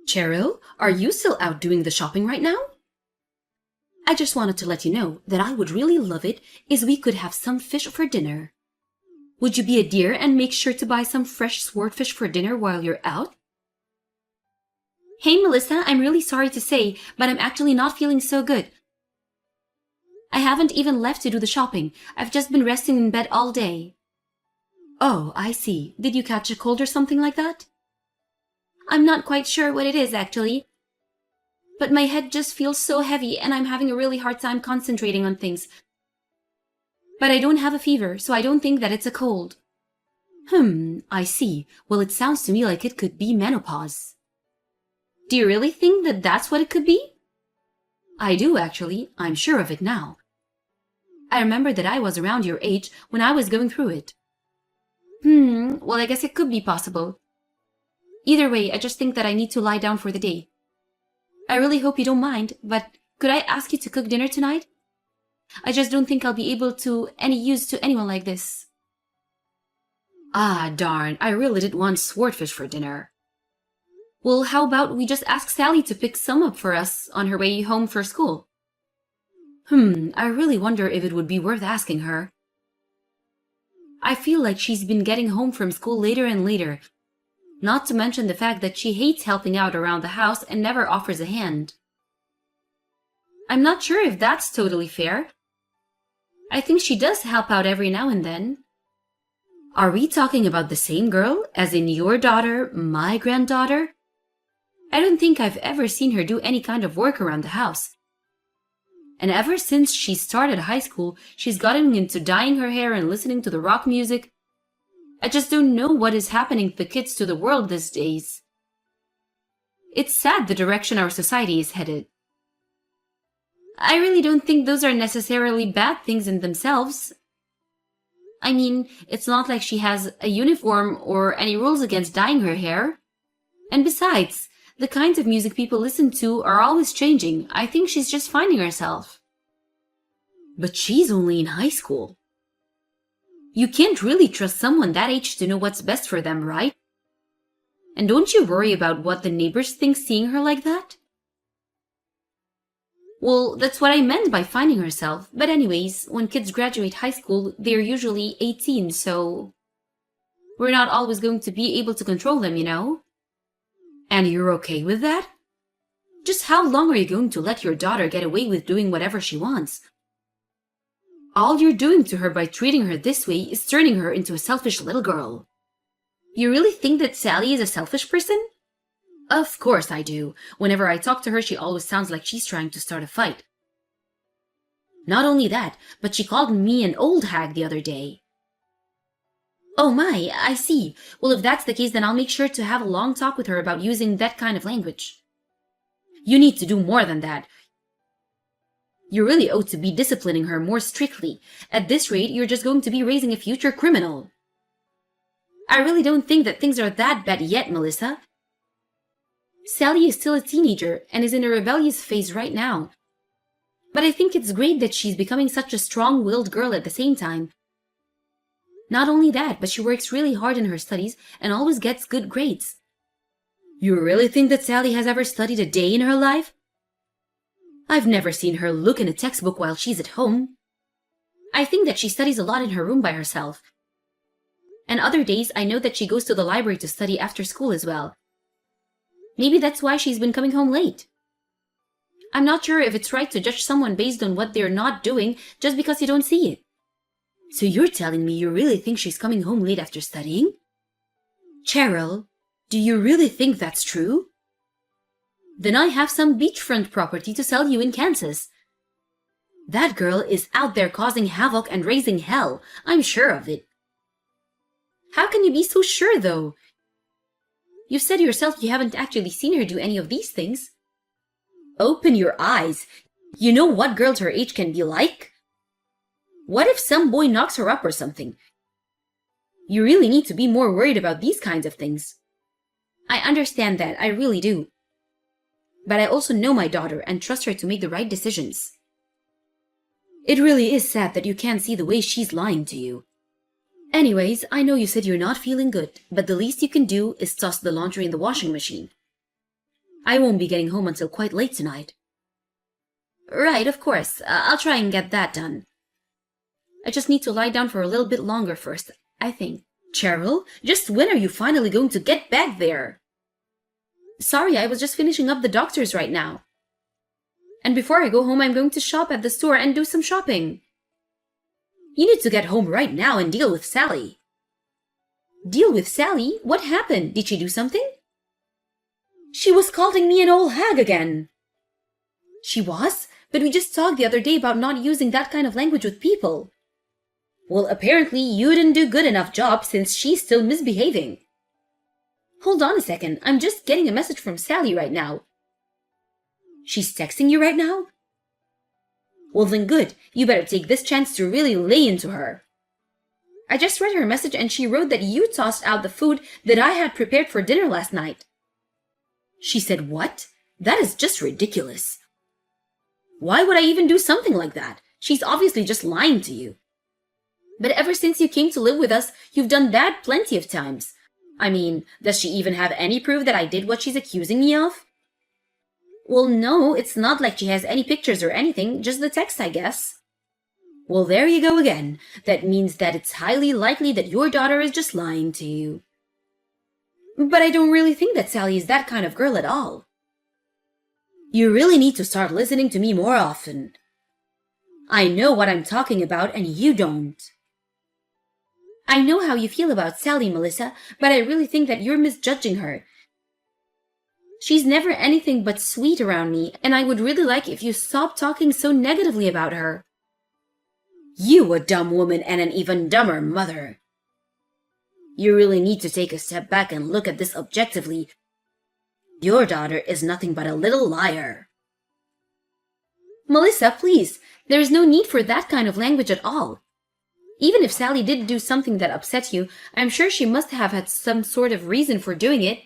Cheryl, are you still out doing the shopping right now? I just wanted to let you know that I would really love it if we could have some fish for dinner. Would you be a dear and make sure to buy some fresh swordfish for dinner while you're out? Hey Melissa, I'm really sorry to say, but I'm actually not feeling so good. I haven't even left to do the shopping. I've just been resting in bed all day. Oh, I see. Did you catch a cold or something like that? I'm not quite sure what it is actually. But my head just feels so heavy and I'm having a really hard time concentrating on things. But I don't have a fever, so I don't think that it's a cold. I see. Well, it sounds to me like it could be menopause. Do you really think that that's what it could be? I do, actually. I'm sure of it now. I remember that I was around your age when I was going through it. Well, I guess it could be possible. Either way, I just think that I need to lie down for the day. I really hope you don't mind, but could I ask you to cook dinner tonight? I just don't think I'll be able to any use to anyone like this. Ah, darn, I really did want swordfish for dinner. Well, how about we just ask Sally to pick some up for us on her way home for school? I really wonder if it would be worth asking her. I feel like she's been getting home from school later and later, not to mention the fact that she hates helping out around the house and never offers a hand. I'm not sure if that's totally fair. I think she does help out every now and then. Are we talking about the same girl, as in your daughter, my granddaughter? I don't think I've ever seen her do any kind of work around the house. And ever since she started high school, she's gotten into dyeing her hair and listening to the rock music. I just don't know what is happening to the kids to the world these days. It's sad the direction our society is headed. I really don't think those are necessarily bad things in themselves. I mean, it's not like she has a uniform or any rules against dyeing her hair. And besides, the kinds of music people listen to are always changing. I think she's just finding herself. But she's only in high school. You can't really trust someone that age to know what's best for them, right? And don't you worry about what the neighbors think seeing her like that? Well, that's what I meant by finding herself. But anyways, when kids graduate high school, they're usually 18, so we're not always going to be able to control them, you know? And you're okay with that? Just how long are you going to let your daughter get away with doing whatever she wants? All you're doing to her by treating her this way is turning her into a selfish little girl. You really think that Sally is a selfish person? Of course I do. Whenever I talk to her, she always sounds like she's trying to start a fight. Not only that, but she called me an old hag the other day. Oh my, I see. Well, if that's the case, then I'll make sure to have a long talk with her about using that kind of language. You need to do more than that. You really ought to be disciplining her more strictly. At this rate, you're just going to be raising a future criminal. I really don't think that things are that bad yet, Melissa. Sally is still a teenager and is in a rebellious phase right now. But I think it's great that she's becoming such a strong-willed girl at the same time. Not only that, but she works really hard in her studies and always gets good grades. You really think that Sally has ever studied a day in her life? I've never seen her look in a textbook while she's at home. I think that she studies a lot in her room by herself. And other days, I know that she goes to the library to study after school as well. Maybe that's why she's been coming home late. I'm not sure if it's right to judge someone based on what they're not doing just because you don't see it. So you're telling me you really think she's coming home late after studying? Cheryl, do you really think that's true? Then I have some beachfront property to sell you in Kansas. That girl is out there causing havoc and raising hell. I'm sure of it. How can you be so sure, though? You said yourself you haven't actually seen her do any of these things. Open your eyes. You know what girls her age can be like? What if some boy knocks her up or something? You really need to be more worried about these kinds of things. I understand that, I really do. But I also know my daughter and trust her to make the right decisions. It really is sad that you can't see the way she's lying to you. Anyways, I know you said you're not feeling good, but the least you can do is toss the laundry in the washing machine. I won't be getting home until quite late tonight. Right, of course. I'll try and get that done. I just need to lie down for a little bit longer first, I think. Cheryl, just when are you finally going to get back there? Sorry, I was just finishing up the doctors right now. And before I go home, I'm going to shop at the store and do some shopping. You need to get home right now and deal with Sally. Deal with Sally? What happened? Did she do something? She was calling me an old hag again. She was? But we just talked the other day about not using that kind of language with people. Well, apparently you didn't do good enough job since she's still misbehaving. Hold on a second, I'm just getting a message from Sally right now. She's texting you right now? Well then good, you better take this chance to really lay into her. I just read her message and she wrote that you tossed out the food that I had prepared for dinner last night. She said what? That is just ridiculous. Why would I even do something like that? She's obviously just lying to you. But ever since you came to live with us, you've done that plenty of times. I mean, does she even have any proof that I did what she's accusing me of? Well, no, it's not like she has any pictures or anything, just the text, I guess. Well, there you go again. That means that it's highly likely that your daughter is just lying to you. But I don't really think that Sally is that kind of girl at all. You really need to start listening to me more often. I know what I'm talking about and you don't. I know how you feel about Sally, Melissa, but I really think that you're misjudging her. She's never anything but sweet around me, and I would really like if you stopped talking so negatively about her. You a dumb woman and an even dumber mother. You really need to take a step back and look at this objectively. Your daughter is nothing but a little liar. Melissa, please, there is no need for that kind of language at all. Even if Sally did do something that upset you, I'm sure she must have had some sort of reason for doing it.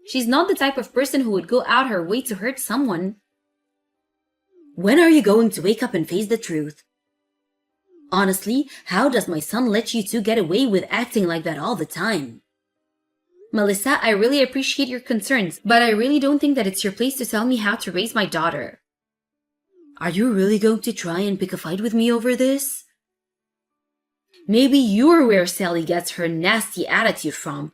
She's not the type of person who would go out her way to hurt someone. When are you going to wake up and face the truth? Honestly, how does my son let you two get away with acting like that all the time? Melissa, I really appreciate your concerns, but I really don't think that it's your place to tell me how to raise my daughter. Are you really going to try and pick a fight with me over this? Maybe you're where Sally gets her nasty attitude from.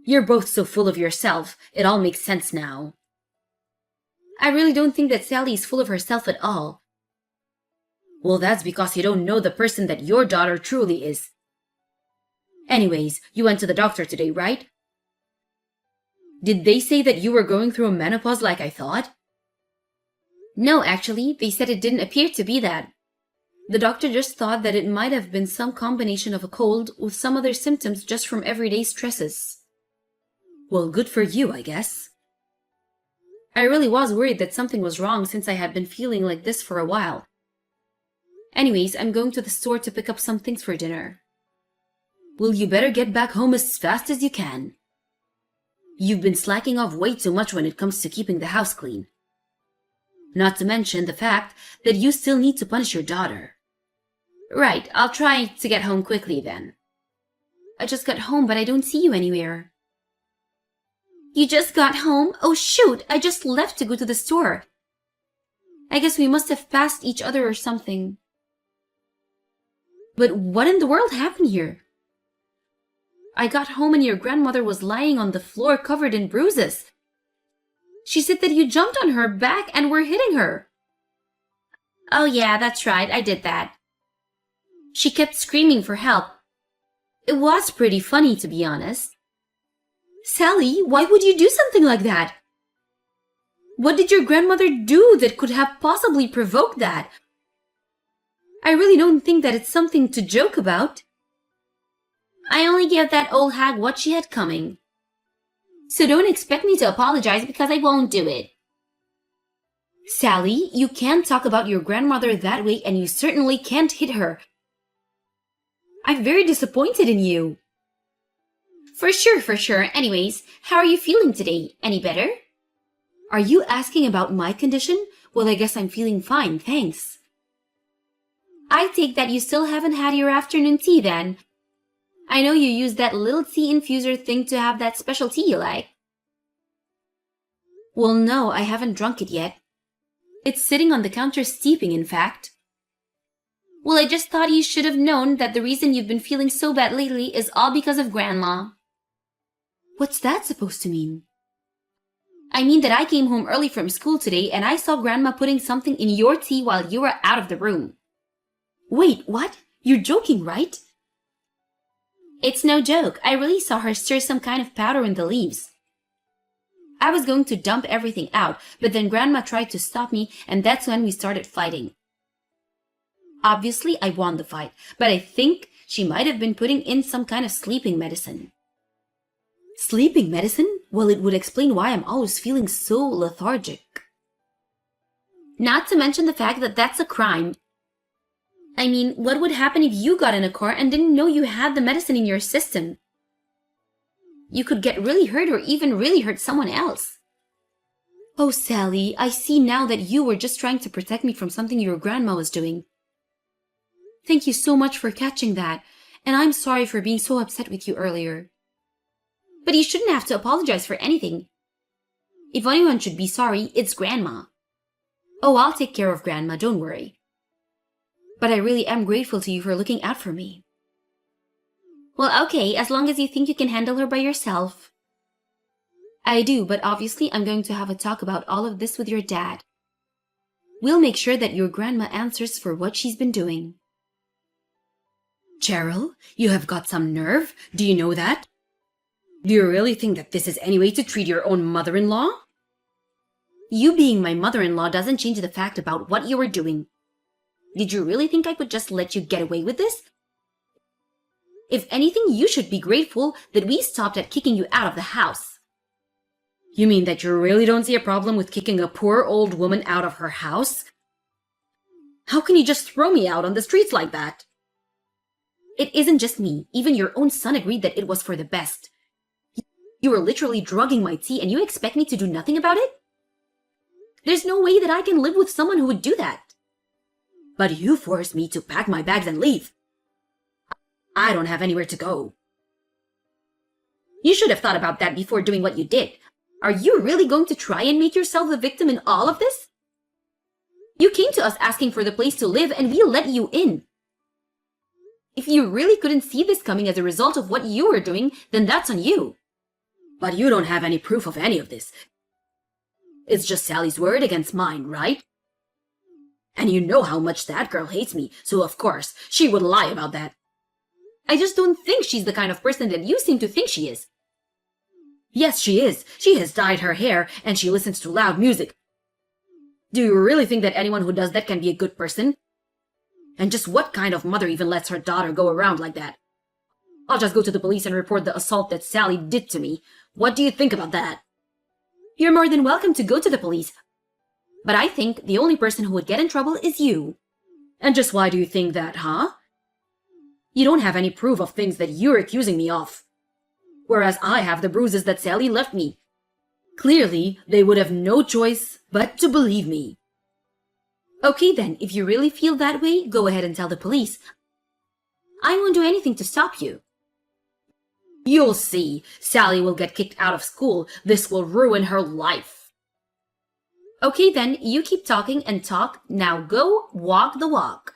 You're both so full of yourself, it all makes sense now. I really don't think that Sally is full of herself at all. Well, that's because you don't know the person that your daughter truly is. Anyways, you went to the doctor today, right? Did they say that you were going through a menopause like I thought? No, actually, they said it didn't appear to be that. The doctor just thought that it might have been some combination of a cold with some other symptoms just from everyday stresses. Well, good for you, I guess. I really was worried that something was wrong since I had been feeling like this for a while. Anyways, I'm going to the store to pick up some things for dinner. Well, you better get back home as fast as you can. You've been slacking off way too much when it comes to keeping the house clean. Not to mention the fact that you still need to punish your daughter. Right, I'll try to get home quickly then. I just got home, but I don't see you anywhere. You just got home? Oh shoot, I just left to go to the store. I guess we must have passed each other or something. But what in the world happened here? I got home and your grandmother was lying on the floor covered in bruises. She said that you jumped on her back and were hitting her. Oh yeah, that's right, I did that. She kept screaming for help. It was pretty funny, to be honest. Sally, why would you do something like that? What did your grandmother do that could have possibly provoked that? I really don't think that it's something to joke about. I only gave that old hag what she had coming. So don't expect me to apologize because I won't do it. Sally, you can't talk about your grandmother that way and you certainly can't hit her. I'm very disappointed in you. For sure, for sure. Anyways, how are you feeling today? Any better? Are you asking about my condition? Well, I guess I'm feeling fine, thanks. I take that you still haven't had your afternoon tea then. I know you use that little tea infuser thing to have that special tea you like. Well, no, I haven't drunk it yet. It's sitting on the counter steeping, in fact. Well, I just thought you should have known that the reason you've been feeling so bad lately is all because of Grandma. What's that supposed to mean? I mean that I came home early from school today and I saw Grandma putting something in your tea while you were out of the room. Wait, what? You're joking, right? It's no joke. I really saw her stir some kind of powder in the leaves. I was going to dump everything out, but then Grandma tried to stop me, and that's when we started fighting. Obviously, I won the fight, but I think she might have been putting in some kind of sleeping medicine. Sleeping medicine? Well, it would explain why I'm always feeling so lethargic. Not to mention the fact that that's a crime. I mean, what would happen if you got in a car and didn't know you had the medicine in your system? You could get really hurt or even really hurt someone else. Oh, Sally, I see now that you were just trying to protect me from something your grandma was doing. Thank you so much for catching that, and I'm sorry for being so upset with you earlier. But you shouldn't have to apologize for anything. If anyone should be sorry, it's Grandma. Oh, I'll take care of Grandma, don't worry. But I really am grateful to you for looking out for me. Well, okay, as long as you think you can handle her by yourself. I do, but obviously I'm going to have a talk about all of this with your dad. We'll make sure that your grandma answers for what she's been doing. Cheryl, you have got some nerve. Do you know that? Do you really think that this is any way to treat your own mother-in-law? You being my mother-in-law doesn't change the fact about what you were doing. Did you really think I would just let you get away with this? If anything, you should be grateful that we stopped at kicking you out of the house. You mean that you really don't see a problem with kicking a poor old woman out of her house? How can you just throw me out on the streets like that? It isn't just me. Even your own son agreed that it was for the best. You were literally drugging my tea and you expect me to do nothing about it? There's no way that I can live with someone who would do that. But you forced me to pack my bags and leave. I don't have anywhere to go. You should have thought about that before doing what you did. Are you really going to try and make yourself the victim in all of this? You came to us asking for the place to live and we let you in. If you really couldn't see this coming as a result of what you were doing, then that's on you. But you don't have any proof of any of this. It's just Sally's word against mine, right? And you know how much that girl hates me, so of course, she would lie about that. I just don't think she's the kind of person that you seem to think she is. Yes, she is. She has dyed her hair, and she listens to loud music. Do you really think that anyone who does that can be a good person? And just what kind of mother even lets her daughter go around like that? I'll just go to the police and report the assault that Sally did to me. What do you think about that? You're more than welcome to go to the police. But I think the only person who would get in trouble is you. And just why do you think that, huh? You don't have any proof of things that you're accusing me of. Whereas I have the bruises that Sally left me. Clearly, they would have no choice but to believe me. Okay then, if you really feel that way, go ahead and tell the police. I won't do anything to stop you. You'll see. Sally will get kicked out of school. This will ruin her life. Okay then, you keep talking and talk. Now go walk the walk.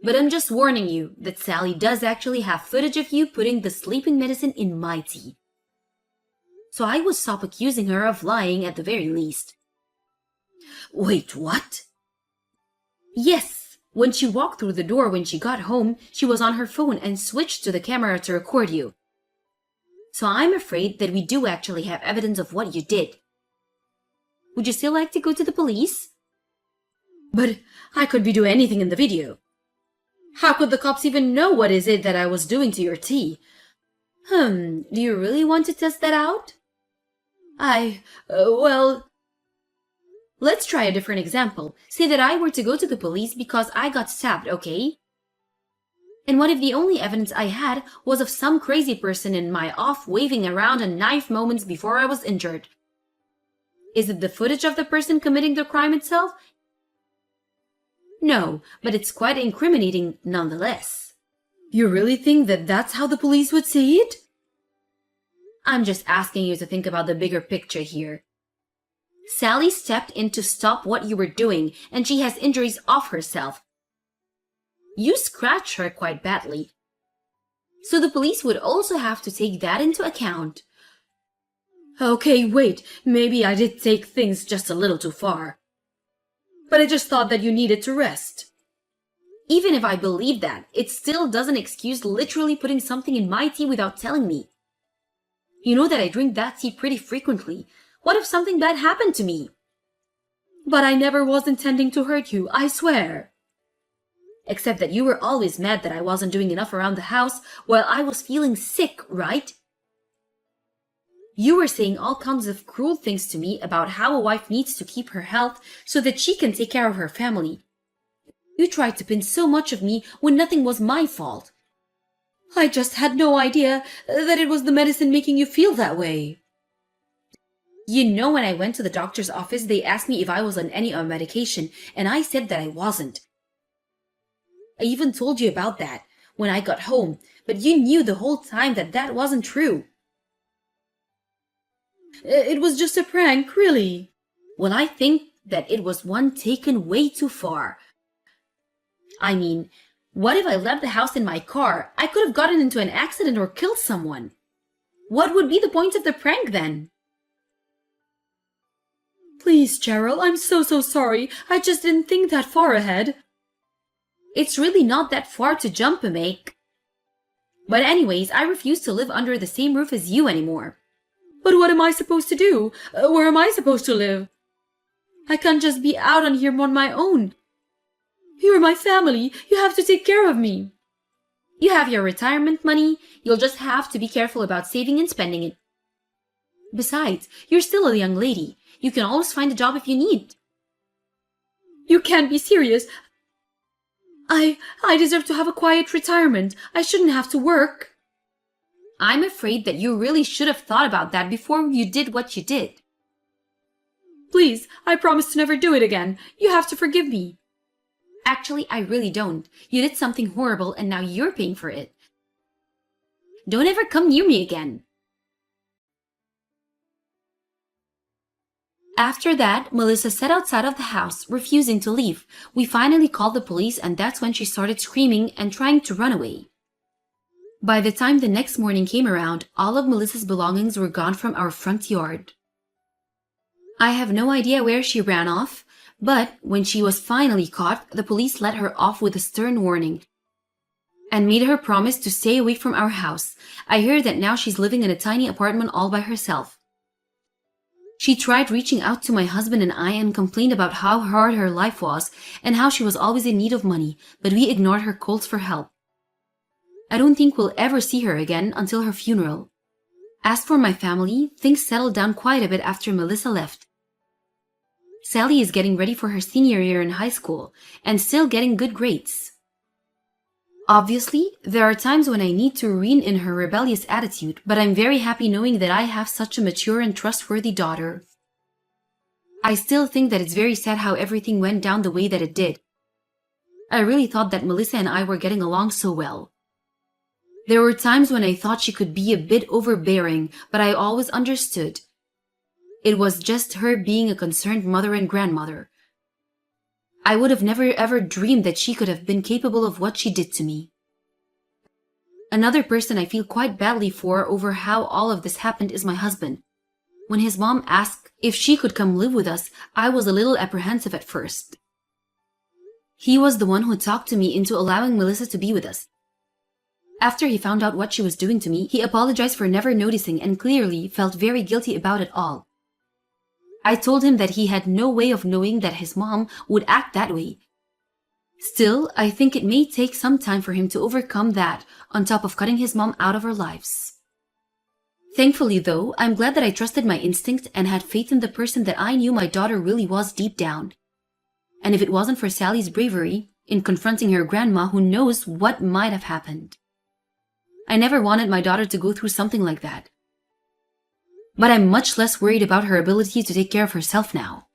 But I'm just warning you that Sally does actually have footage of you putting the sleeping medicine in my tea. So I would stop accusing her of lying at the very least. Wait, what? Yes, when she walked through the door when she got home, she was on her phone and switched to the camera to record you. So I'm afraid that we do actually have evidence of what you did. Would you still like to go to the police? But I could be doing anything in the video. How could the cops even know what is it that I was doing to your tea? Do you really want to test that out? Well... Let's try a different example. Say that I were to go to the police because I got stabbed, okay? And what if the only evidence I had was of some crazy person in my off waving around a knife moments before I was injured? Is it the footage of the person committing the crime itself? No, but it's quite incriminating nonetheless. You really think that that's how the police would see it? I'm just asking you to think about the bigger picture here. Sally stepped in to stop what you were doing, and she has injuries off herself. You scratched her quite badly. So the police would also have to take that into account. Okay, wait, maybe I did take things just a little too far. But I just thought that you needed to rest. Even if I believe that, it still doesn't excuse literally putting something in my tea without telling me. You know that I drink that tea pretty frequently. What if something bad happened to me? But I never was intending to hurt you, I swear. Except that you were always mad that I wasn't doing enough around the house while I was feeling sick, right? You were saying all kinds of cruel things to me about how a wife needs to keep her health so that she can take care of her family. You tried to pin so much of me when nothing was my fault. I just had no idea that it was the medicine making you feel that way. You know, when I went to the doctor's office, they asked me if I was on any medication, and I said that I wasn't. I even told you about that when I got home, but you knew the whole time that that wasn't true. It was just a prank, really. Well, I think that it was one taken way too far. I mean, what if I left the house in my car? I could have gotten into an accident or killed someone. What would be the point of the prank then? Please, Cheryl, I'm so sorry. I just didn't think that far ahead. It's really not that far to jump, Make. But anyways, I refuse to live under the same roof as you anymore. But what am I supposed to do? Where am I supposed to live? I can't just be out on here on my own. You're my family. You have to take care of me. You have your retirement money. You'll just have to be careful about saving and spending it. Besides, you're still a young lady. You can always find a job if you need. You can't be serious. I deserve to have a quiet retirement. I shouldn't have to work. I'm afraid that you really should have thought about that before you did what you did. Please, I promise to never do it again. You have to forgive me. Actually, I really don't. You did something horrible and now you're paying for it. Don't ever come near me again. After that, Melissa sat outside of the house, refusing to leave. We finally called the police, and that's when she started screaming and trying to run away. By the time the next morning came around, all of Melissa's belongings were gone from our front yard. I have no idea where she ran off, but when she was finally caught, the police let her off with a stern warning and made her promise to stay away from our house. I hear that now she's living in a tiny apartment all by herself. She tried reaching out to my husband and I and complained about how hard her life was and how she was always in need of money, but we ignored her calls for help. I don't think we'll ever see her again until her funeral. As for my family, things settled down quite a bit after Melissa left. Sally is getting ready for her senior year in high school and still getting good grades. Obviously, there are times when I need to rein in her rebellious attitude, but I'm very happy knowing that I have such a mature and trustworthy daughter. I still think that it's very sad how everything went down the way that it did. I really thought that Melissa and I were getting along so well. There were times when I thought she could be a bit overbearing, but I always understood. It was just her being a concerned mother and grandmother. I would have never ever dreamed that she could have been capable of what she did to me. Another person I feel quite badly for over how all of this happened is my husband. When his mom asked if she could come live with us, I was a little apprehensive at first. He was the one who talked to me into allowing Melissa to be with us. After he found out what she was doing to me, he apologized for never noticing and clearly felt very guilty about it all. I told him that he had no way of knowing that his mom would act that way. Still, I think it may take some time for him to overcome that, on top of cutting his mom out of our lives. Thankfully, though, I'm glad that I trusted my instinct and had faith in the person that I knew my daughter really was deep down. And if it wasn't for Sally's bravery in confronting her grandma, who knows what might have happened. I never wanted my daughter to go through something like that. But I'm much less worried about her ability to take care of herself now.